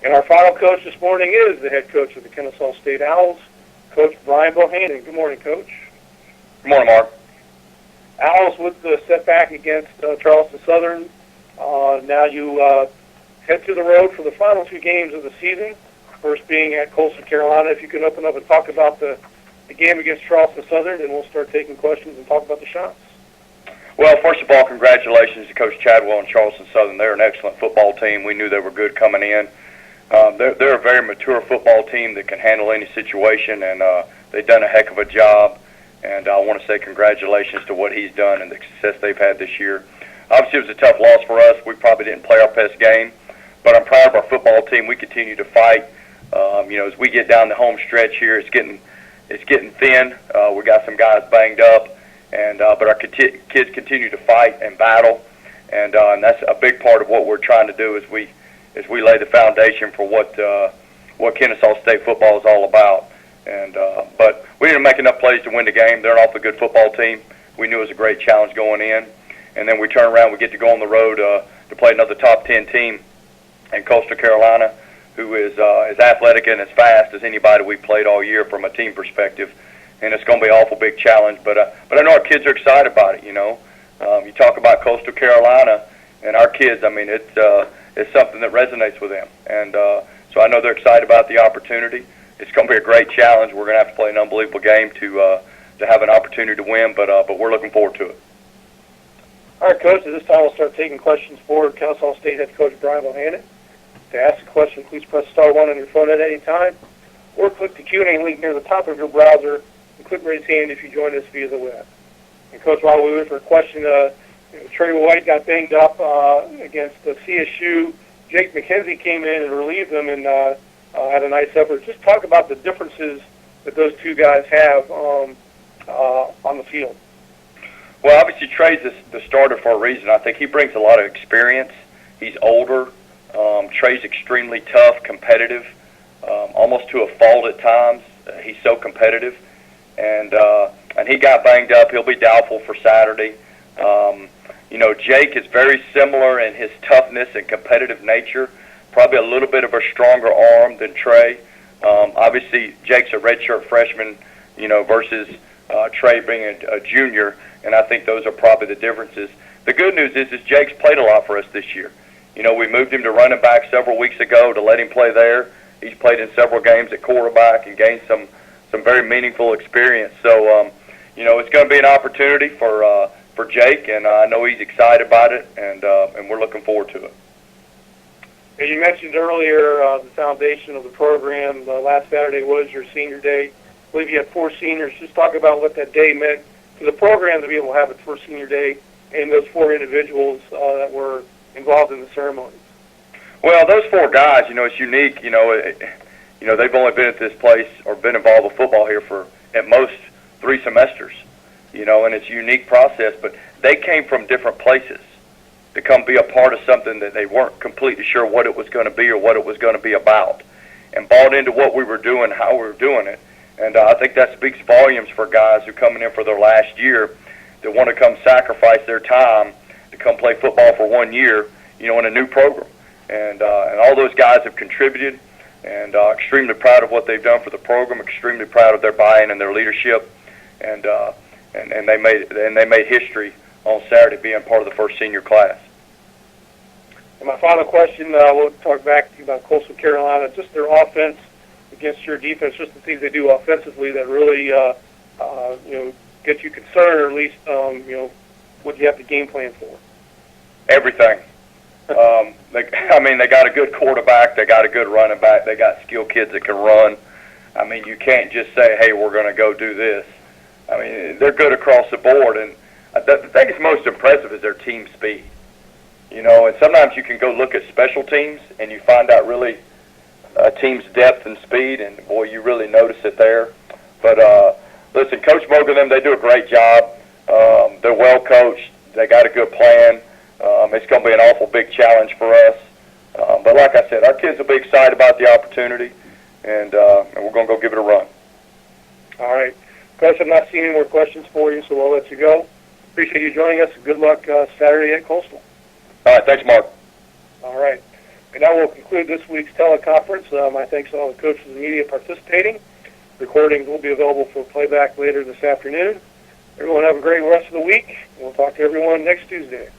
And our final coach this morning is the head coach of the Kennesaw State Owls, Coach Brian Bohannon. Good morning, Coach. Good morning, Mark. Owls with the setback against Charleston Southern. Now you head to the road for the final two games of the season, first being at Coastal Carolina. If you can open up and talk about the game against Charleston Southern, then we'll start taking questions and talk about the shots. Well, first of all, congratulations to Coach Chadwell and Charleston Southern. They're an excellent football team. We knew they were good coming in. They're a very mature football team that can handle any situation, and they've done a heck of a job. And I want to say congratulations to what he's done and the success they've had this year. Obviously, it was a tough loss for us. We probably didn't play our best game, but I'm proud of our football team. We continue to fight. As we get down the home stretch here, it's getting thin. We got some guys banged up, but our kids continue to fight and battle, and that's a big part of what we're trying to do as we lay the foundation for what Kennesaw State football is all about. But we didn't make enough plays to win the game. They're an awfully good football team. We knew it was a great challenge going in, and then we turn around. We get to go on the road to play another top 10 team in Coastal Carolina, who is as athletic and as fast as anybody we played all year from a team perspective. And it's going to be an awful big challenge. But I know our kids are excited about it. You talk about Coastal Carolina and our kids. I mean, it's something that resonates with them, and so I know they're excited about the opportunity. It's going to be a great challenge. We're going to have to play an unbelievable game to have an opportunity to win, but we're looking forward to it. All right, Coach, at this time we'll start taking questions for Kennesaw State head coach Brian Bohannon. To ask a question, please press *1 on your phone at any time, or click the Q&A link near the top of your browser and click raise hand if you join us via the web. And, Coach, while we wait for a question, Trey White got banged up against the CSU. Jake McKenzie came in and relieved him and had a nice effort. Just talk about the differences that those two guys have on the field. Well, obviously Trey's the starter for a reason. I think he brings a lot of experience. He's older. Trey's extremely tough, competitive, almost to a fault at times. He's so competitive, and he got banged up. He'll be doubtful for Saturday. Jake is very similar in his toughness and competitive nature, probably a little bit of a stronger arm than Trey. Obviously, Jake's a redshirt freshman, versus Trey being a junior, and I think those are probably the differences. The good news is Jake's played a lot for us this year. We moved him to running back several weeks ago to let him play there. He's played in several games at quarterback and gained some very meaningful experience. So, it's going to be an opportunity for Jake, and I know he's excited about it, and we're looking forward to it. And you mentioned earlier the foundation of the program. Last Saturday was your senior day. I believe you had 4 seniors. Just talk about what that day meant to the program to be able to have its first senior day and those 4 individuals that were involved in the ceremony. Well, those 4 guys, it's unique. They've only been at this place or been involved with football here for at most 3 semesters, and it's a unique process. But they came from different places to come be a part of something that they weren't completely sure what it was going to be or what it was going to be about, and bought into what we were doing, how we were doing it. And I think that speaks volumes for guys who coming in for their last year that want to come sacrifice their time to come play football for 1 year, in a new program. And all those guys have contributed, and extremely proud of what they've done for the program, extremely proud of their buy-in and their leadership, and they made history on Saturday being part of the first senior class. And my final question, we'll talk back to you about Coastal Carolina, just their offense against your defense, just the things they do offensively that really, get you concerned, or at least, what you have to game plan for. Everything. They got a good quarterback. They got a good running back. They got skilled kids that can run. You can't just say, hey, we're going to go do this. They're good across the board. And the thing that's most impressive is their team speed. And sometimes you can go look at special teams and you find out really a team's depth and speed, and, boy, you really notice it there. But, listen, Coach Mogan and them, they do a great job. They're well coached. They got a good plan. It's going to be an awful big challenge for us. But like I said, our kids will be excited about the opportunity, and we're going to go give it a run. All right. Coach, I'm not seeing any more questions for you, so I'll let you go. Appreciate you joining us. Good luck Saturday at Coastal. All right. Thanks, Mark. All right. And that will conclude this week's teleconference. My thanks to all the coaches and media participating. Recordings will be available for playback later this afternoon. Everyone have a great rest of the week. We'll talk to everyone next Tuesday.